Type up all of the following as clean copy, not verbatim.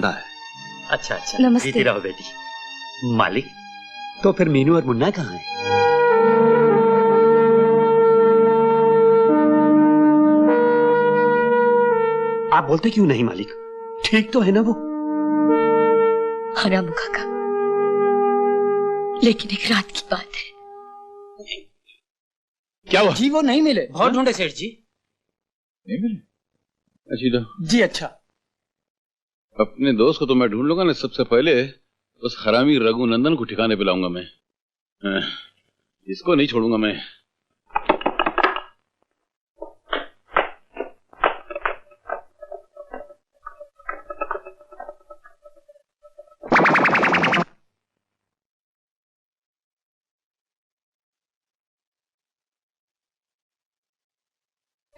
चंदा है। अच्छा अच्छा, नमस्ते। जीती रहो बेटी। मालिक, तो फिर मीनू और मुन्ना कहाँ हैं? आप बोलते क्यों नहीं मालिक? ठीक तो है ना वो? हाँ रामू काका, लेकिन एक रात की बात है। क्या हुआ? जी वो नहीं मिले, बहुत ढूंढे सेठ जी। नहीं मिले? अच्छा जी अच्छा। अपने दोस्त को तो मैं ढूंढ लूंगा ना, सबसे पहले उस हरामी रघुनंदन को ठिकाने पे लाऊंगा मैं। इसको नहीं छोड़ूंगा मैं।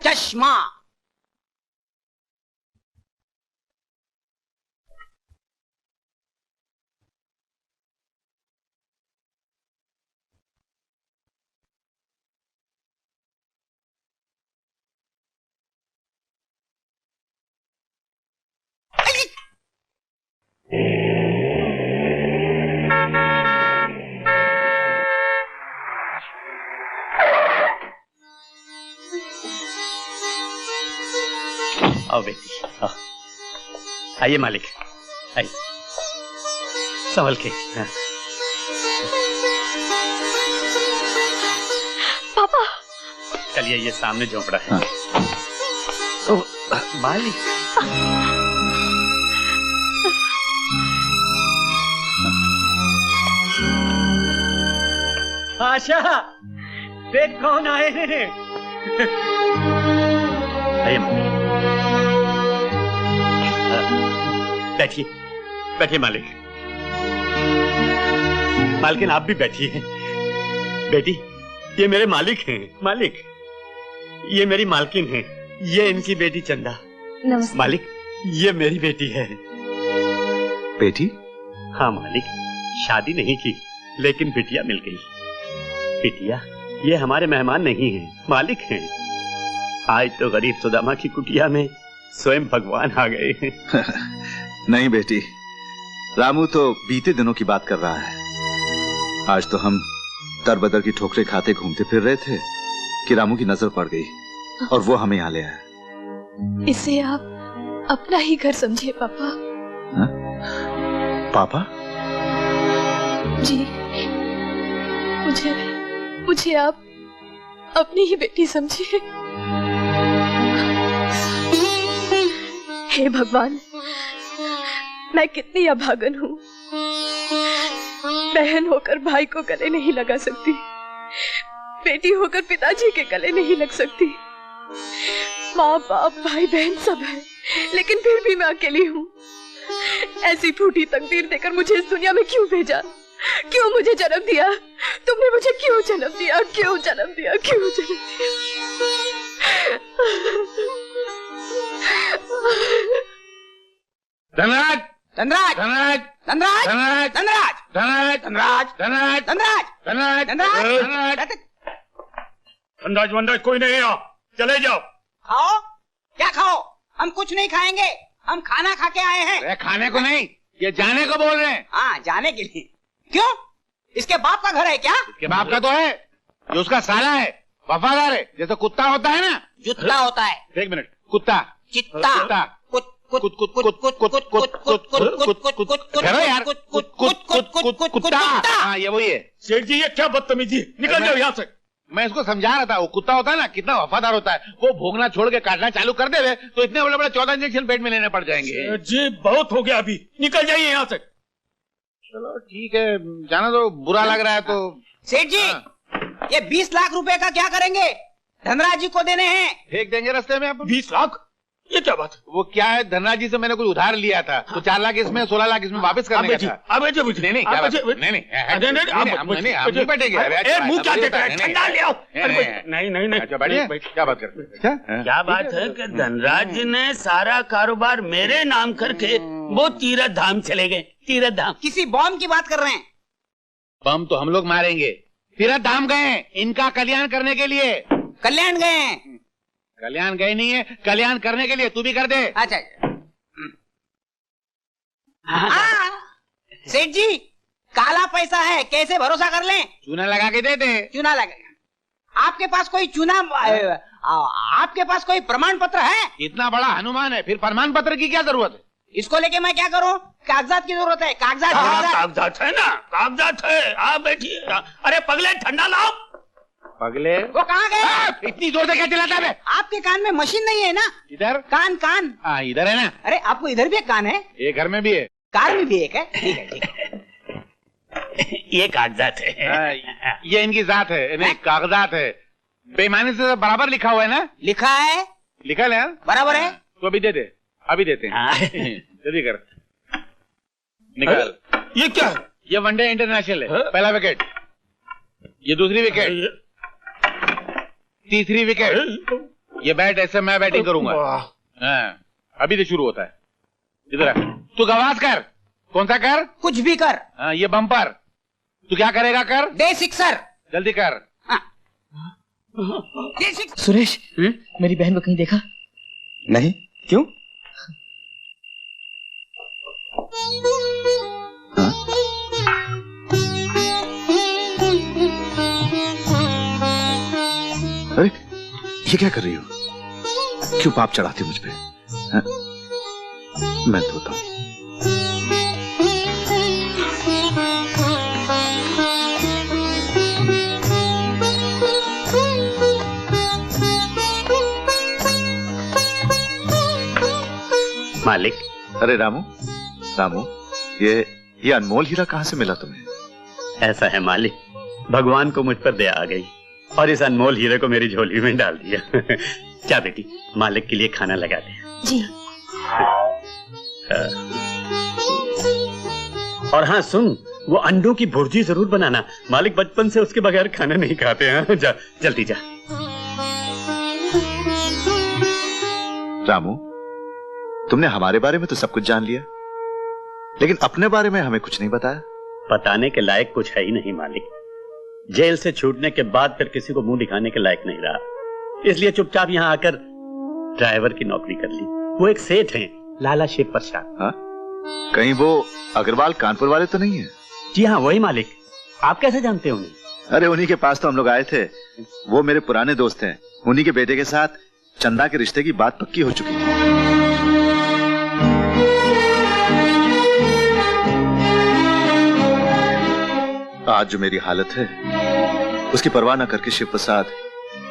चश्मा। आओ बेटी, आओ। आइए मालिक, आइए, संभल के। हाँ। पापा। चलिए, ये सामने झोंपड़ा है। तो मालिक, आशा, देख कौन आए हैं। आइए मालिक, बैठिए बैठिए मालिक। मालकिन आप भी बैठिए। बेटी, ये मेरे मालिक हैं। मालिक, ये मेरी मालकिन है, ये इनकी बेटी चंदा। नमस्ते। मालिक, ये मेरी बेटी है। बेटी? हाँ मालिक, शादी नहीं की, लेकिन बिटिया मिल गई। बिटिया, ये हमारे मेहमान नहीं हैं, मालिक हैं। आज तो गरीब सुदामा की कुटिया में स्वयं भगवान आ गए हैं। नहीं बेटी, रामू तो बीते दिनों की बात कर रहा है। आज तो हम दर बदर की ठोकरें खाते घूमते फिर रहे थे कि रामू की नजर पड़ गई और वो हमें यहाँ ले आया। इसे आप अपना ही घर समझिए पापा। हा? पापा? जी, मुझे आप अपनी ही बेटी समझिए। हे भगवान, मैं कितनी अभागन हूँ। बहन होकर भाई को गले नहीं लगा सकती, बेटी होकर पिताजी के गले नहीं लग सकती। माँ बाप भाई बहन सब है, लेकिन फिर भी मैं अकेली हूँ। ऐसी फूटी तकदीर देकर मुझे इस दुनिया में क्यों भेजा? क्यों मुझे जन्म दिया? तुमने मुझे क्यों जन्म दिया? क्यों जन्म दिया? क्यों जन्म दिया? धनराज, धनराज, धनराज, धनराज, धनराज, धनराज, धनराज, धनराज, धनराज, धनराज, धनराज, धनराज। धनराज वनराज कोई नहीं है, चले जाओ। खाओ, क्या खाओ? हम कुछ नहीं खाएंगे, हम खाना खा के आए हैं। अरे खाने को नहीं, ये जाने को बोल रहे हैं। हाँ, जाने के लिए। क्यों? इसके बाप का घर है क्या? इसके बाप का तो है, ये उसका साला है, वफादार है, जैसे कुत्ता होता है ना। जुत्ता होता है। एक मिनट, कुत्ता, चित्ता, कुत्ता, कुत कुत कुत कुत कुत कुत कुत कुत कुत कुत कुत ठहरो यार, कुत्ता। हाँ, ये वही है। सेठ जी, ये क्या बदतमीजी, निकल जाओ यहाँ से। मैं इसको समझा रहा था, वो कुत्ता होता है ना, कितना वफादार होता है। वो भोगना छोड़ के काटना चालू कर दे तो इतने बड़े बड़े 14 इंजेक्शन पेट में लेने पड़ जाएंगे। जी बहुत हो गया, अभी निकल जाइए यहाँ से। चलो ठीक है, जाना तो बुरा लग रहा है तो। सेठ जी, ये 20 लाख रुपए का क्या करेंगे? धनराज जी को देने हैं। फेंक देंगे रास्ते में। आप 20 लाख? ये क्या बात? वो क्या है, धनराज जी से मैंने कुछ उधार लिया था, तो 4 लाख इसमें, 16 लाख इसमें वापस करने का था। अब नहीं नहीं, क्या बात? नहीं, आप नहीं बैठेंगे। मुंह क्या देख रहे हैं? ठंडा ले आओ। नहीं नहीं नहीं, अच्छा बैठिए, क्या बात करते? क्या बात है कि धनराज ने सारा कारोबार मेरे नाम करके वो तीरथ धाम चले गए। तीरथ धाम? किसी बॉम्ब की बात कर रहे हैं। बम तो हम लोग मारेंगे, तीरथ धाम गए हैं इनका कल्याण करने के लिए। कल्याण गए हैं? कल्याण गए नहीं है, कल्याण करने के लिए। तू भी कर दे। अच्छा, सेठ जी, काला पैसा है, कैसे भरोसा कर लें? चूना लगा के दे दे। चूना लगा? आपके पास कोई आपके पास कोई प्रमाण पत्र है? इतना बड़ा हनुमान है, फिर प्रमाण पत्र की क्या जरूरत है? इसको लेके मैं क्या करूं? कागजात की जरूरत है, कागजात। कागजात है ना, कागजात है। आप बैठिए। अरे पगले, ठंडा लाओ। पगले, वो कहाँ गए? इतनी जोर से क्या चिल्लाता है? आपके कान में मशीन नहीं है ना? इधर कान कान। हाँ, इधर है ना। अरे आपको इधर भी एक कान है? ये घर में भी है, कार में भी एक है। ठीक है, ठीक है। ये कागजात है। ये इनकी जात है, नहीं कागजात है। बेईमानी से बराबर लिखा हुआ है ना? लिखा है, लिखा है बराबर है। तो अभी दे दे, अभी देते हैं। जल्दी कर, निकाल। ये क्या है? ये वनडे इंटरनेशनल है। पहला विकेट, ये दूसरी विकेट, तीसरी विकेट। ये बैट ऐसे मैं बैटिंग करूंगा। हाँ, अभी से शुरू होता है। इधर आ, तू गवास कर। कौन सा कर? कुछ भी कर। हाँ, ये बम्पर। तू क्या करेगा? कर दे सिक्सर। जल्दी कर। सुरेश, मेरी बहन को कहीं देखा? नहीं, क्यों? हाँ? अरे ये क्या कर रही हो? क्यों पाप चढ़ाती मुझ पे? हाँ? मैं धोता हूं। मालिक। अरे रामू, रामू, ये अनमोल हीरा कहाँ से मिला तुम्हें? ऐसा है मालिक, भगवान को मुझ पर दया आ गई और इस अनमोल हीरे को मेरी झोली में डाल दिया। क्या बेटी, मालिक के लिए खाना लगा दे। जी। और हाँ सुन, वो अंडों की भुर्जी जरूर बनाना। मालिक बचपन से उसके बगैर खाना नहीं खाते हैं। जा जल्दी जा। रामू, तुमने हमारे बारे में तो सब कुछ जान लिया, लेकिन अपने बारे में हमें कुछ नहीं बताया। बताने के लायक कुछ है ही नहीं मालिक। जेल से छूटने के बाद फिर किसी को मुंह दिखाने के लायक नहीं रहा, इसलिए चुपचाप यहाँ आकर ड्राइवर की नौकरी कर ली। वो एक सेठ हैं, लाला शिव प्रसाद। हाँ? कहीं वो अग्रवाल कानपुर वाले तो नहीं है? जी हाँ, वही मालिक। आप कैसे जानते हो उन्हें? अरे उन्हीं के पास तो हम लोग आए थे। वो मेरे पुराने दोस्त हैं। उन्हीं के बेटे के साथ चंदा के रिश्ते की बात पक्की हो चुकी थी। आज जो मेरी हालत है उसकी परवाह न करके शिव प्रसाद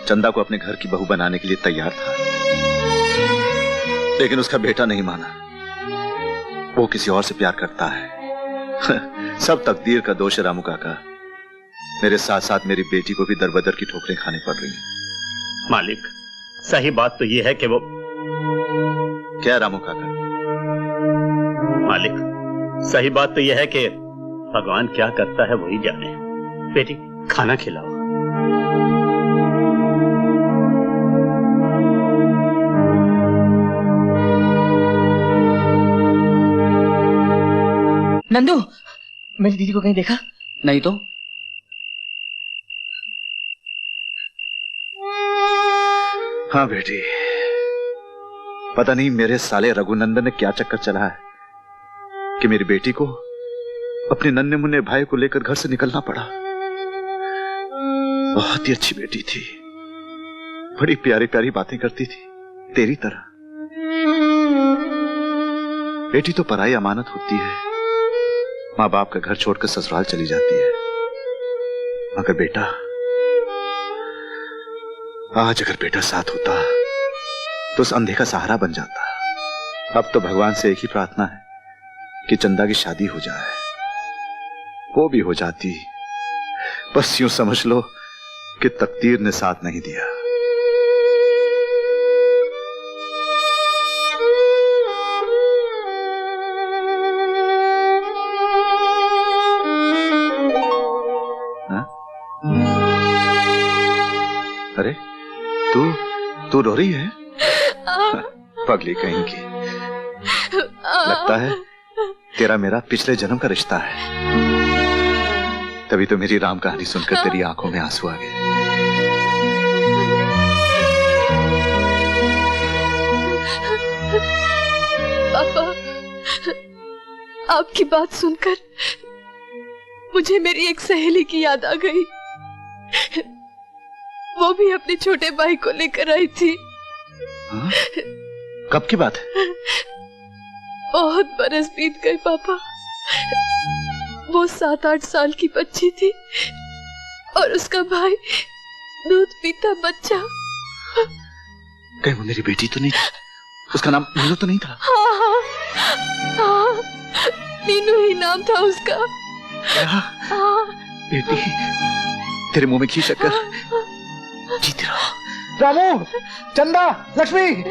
चंदा को अपने घर की बहू बनाने के लिए तैयार था, लेकिन उसका बेटा नहीं माना। वो किसी और से प्यार करता है। सब तकदीर का दोष है रामू काका। मेरे साथ साथ मेरी बेटी को भी दरबदर की ठोकरें खानी पड़ रही हैं। मालिक, सही बात तो ये है कि वो क्या रामू काका? मालिक, सही बात तो यह है कि भगवान क्या करता है वही जाने। बेटी, खाना खिलाओ। नंदू, मेरी दीदी को कहीं देखा? नहीं तो। हाँ बेटी, पता नहीं मेरे साले रघुनंदन ने क्या चक्कर चला है कि मेरी बेटी को अपने नन्हे मुन्ने भाई को लेकर घर से निकलना पड़ा। बहुत ही अच्छी बेटी थी, बड़ी प्यारी प्यारी बातें करती थी, तेरी तरह। बेटी तो पराई अमानत होती है, माँ बाप का घर छोड़कर ससुराल चली जाती है। मगर बेटा, आज अगर बेटा साथ होता तो उस अंधे का सहारा बन जाता। अब तो भगवान से एक ही प्रार्थना है कि चंदा की शादी हो जाए। वो भी हो जाती, बस यूं समझ लो कि तकदीर ने साथ नहीं दिया। हाँ? अरे तू रो रही है? पगली कहीं की। लगता है तेरा मेरा पिछले जन्म का रिश्ता है, तभी तो मेरी राम कहानी सुनकर तेरी आंखों में आंसू आ गए। पापा, आपकी बात सुनकर मुझे मेरी एक सहेली की याद आ गई। वो भी अपने छोटे भाई को लेकर आई थी। हाँ? कब की बात है? बहुत बरस बीत गए पापा। वो 7-8 साल की बच्ची थी और उसका भाई दूध पीता बच्चा। कहीं वो मेरी बेटी तो नहीं? उसका नाम मीनू तो नहीं था? हाँ, मीनू ही नाम था उसका। बेटी, तेरे मुंह में घी शक्कर, जीते रहो। रामू, चंदा, लक्ष्मी।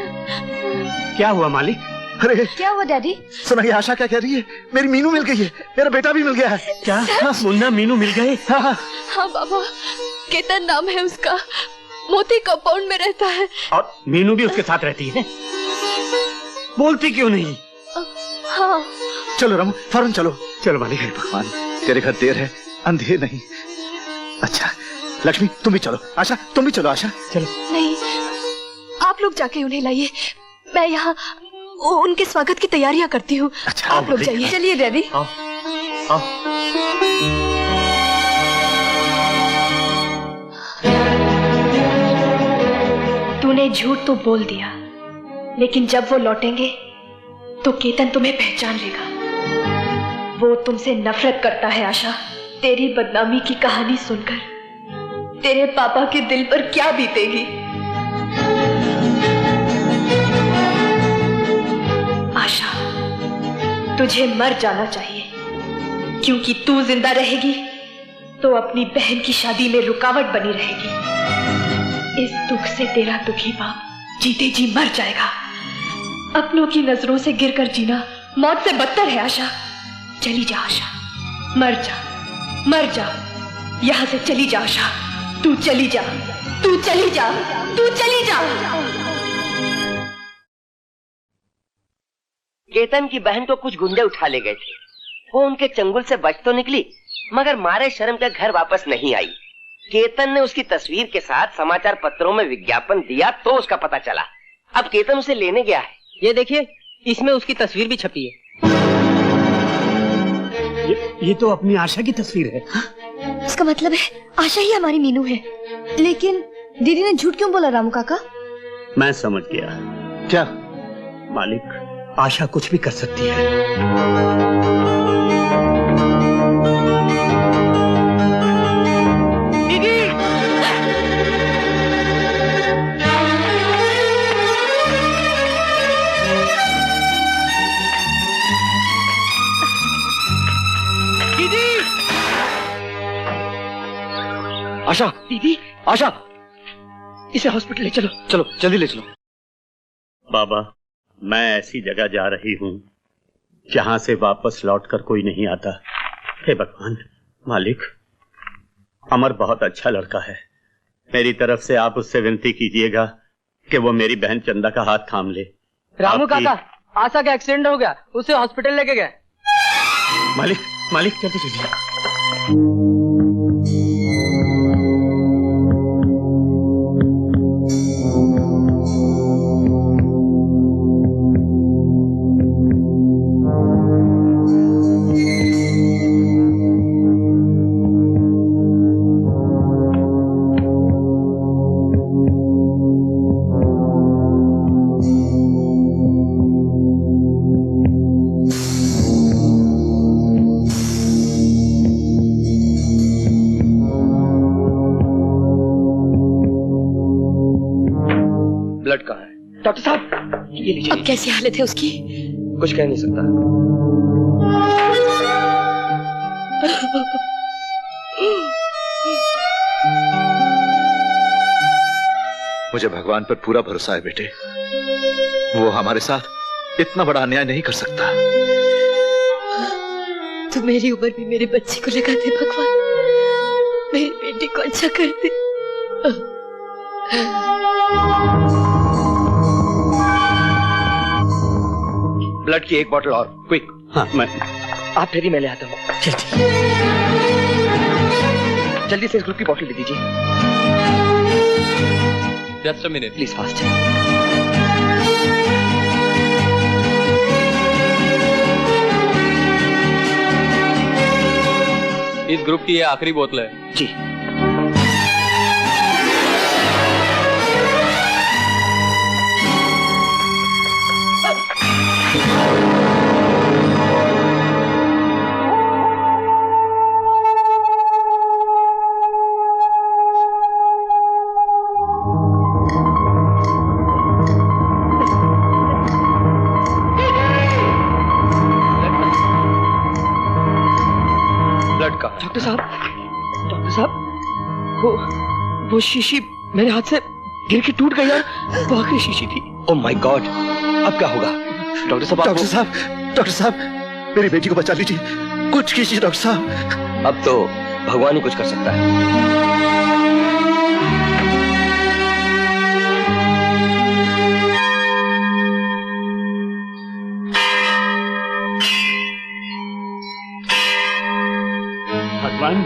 क्या हुआ मालिक? अरे क्या हुआ डैडी? सुना, ये आशा क्या कह रही है? मेरी मीनू मिल गई है, मेरा बेटा भी मिल गया है। क्या मुन्ना मीनू मिल गए? हाँ बाबा, केतन नाम है उसका, मोती कंपाउंड में रहता है। और मीनू भी उसके साथ रहती है? बोलती क्यों नहीं? हाँ। चलो रामू, फौरन चलो। चलो मालिक। भगवान, तेरे घर देर है, अंधेर नहीं। अच्छा लक्ष्मी, तुम भी चलो। आशा, तुम भी चलो। आशा, चलो। नहीं, आप लोग जाके उन्हें लाइए, मैं यहाँ उनके स्वागत की तैयारियां करती हूँ। अच्छा, आप लोग जाइए। चलिए डैडी। तूने झूठ तो बोल दिया, लेकिन जब वो लौटेंगे तो केतन तुम्हें पहचान लेगा। वो तुमसे नफरत करता है आशा। तेरी बदनामी की कहानी सुनकर तेरे पापा के दिल पर क्या बीतेगी। आशा, तुझे मर जाना चाहिए, क्योंकि तू जिंदा रहेगी तो अपनी बहन की शादी में रुकावट बनी रहेगी। इस दुख से तेरा दुखी बाप जीते जी मर जाएगा। अपनों की नजरों से गिरकर जीना मौत से बदतर है आशा। चली जा आशा, मर जा, मर जा, यहां से चली जा आशा। तू चली जा, तू चली जा, तू चली जा। केतन की बहन को कुछ गुंडे उठा ले गए थे। वो उनके चंगुल से बच तो निकली, मगर मारे शर्म के घर वापस नहीं आई। केतन ने उसकी तस्वीर के साथ समाचार पत्रों में विज्ञापन दिया तो उसका पता चला। अब केतन उसे लेने गया है। ये देखिए, इसमें उसकी तस्वीर भी छपी है। ये तो अपनी आशा की तस्वीर है। इसका मतलब है आशा ही हमारी मीनू है। लेकिन दीदी ने झूठ क्यों बोला रामू काका? मैं समझ गया। क्या मालिक, आशा कुछ भी कर सकती है। दीदी, दीदी, आशा, दीदी, आशा, इसे हॉस्पिटल ले चलो। चलो जल्दी ले चलो। बाबा, मैं ऐसी जगह जा रही हूँ जहां से वापस लौटकर कोई नहीं आता। हे भगवान, मालिक, अमर बहुत अच्छा लड़का है। मेरी तरफ से आप उससे विनती कीजिएगा कि वो मेरी बहन चंदा का हाथ थाम ले। रामू काका, आशा का एक्सीडेंट हो गया, उसे हॉस्पिटल लेके गए। मालिक, मालिक जल्दी कीजिए। ब्लड कहाँ है? डॉक्टर साहब, ये लीजिए। अब कैसी हालत है उसकी? कुछ कह नहीं सकता। मुझे भगवान पर पूरा भरोसा है बेटे। वो हमारे साथ इतना बड़ा अन्याय नहीं कर सकता। तो मेरी उम्र भी मेरे बच्चे को लगा दे भगवान, मेरी बेटी को अच्छा कर दे। ब्लड की एक बोतल और, क्विक। हाँ, मैं आप ठहरिए, मैं ले आता हूँ। जल्दी से इस ग्रुप की बोतल दे दीजिए। Just a minute please, fast. इस ग्रुप की ये आखिरी बोतल है। जी। डॉक्टर साहब, वो शीशी मेरे हाथ से गिर के टूट गई और वो आखिरी शीशी थी। ओह माय गॉड, अब क्या होगा? डॉक्टर साहब, मेरी बेटी को बचा लीजिए, कुछ कीजिए डॉक्टर साहब। अब तो भगवान ही कुछ कर सकता है। भगवान,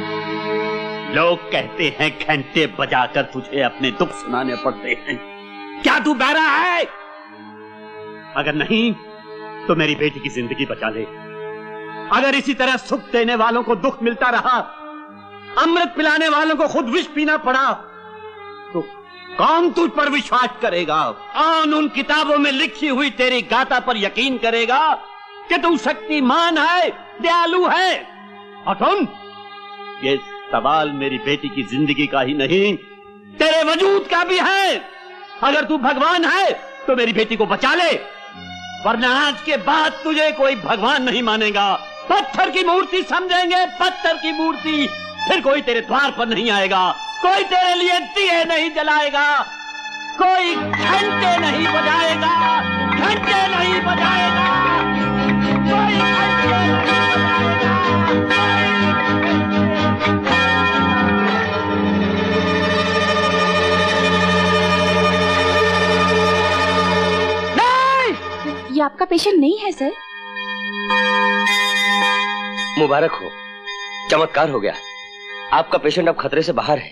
लोग कहते हैं घंटे बजाकर तुझे अपने दुख सुनाने पड़ते हैं। क्या तू बहरा है? अगर नहीं तो मेरी बेटी की जिंदगी बचा ले। अगर इसी तरह सुख देने वालों को दुख मिलता रहा, अमृत पिलाने वालों को खुद विष पीना पड़ा, तो कौन तुझ पर विश्वास करेगा? कौन उन किताबों में लिखी हुई तेरी गाथा पर यकीन करेगा कि तू शक्तिमान है, दयालु है? और सुन, ये सवाल मेरी बेटी की जिंदगी का ही नहीं, तेरे वजूद का भी है। अगर तू भगवान है तो मेरी बेटी को बचा ले, वरना आज के बाद तुझे कोई भगवान नहीं मानेगा। पत्थर की मूर्ति समझेंगे, पत्थर की मूर्ति। फिर कोई तेरे द्वार पर नहीं आएगा, कोई तेरे लिए दिए नहीं जलाएगा, कोई घंटे नहीं बजाएगा, घंटे नहीं बजाएगा, कोई घंटे नहीं बजाएगा। ये आपका पेशेंट नहीं है सर। मुबारक हो, चमत्कार हो गया। आपका पेशेंट अब खतरे से बाहर है।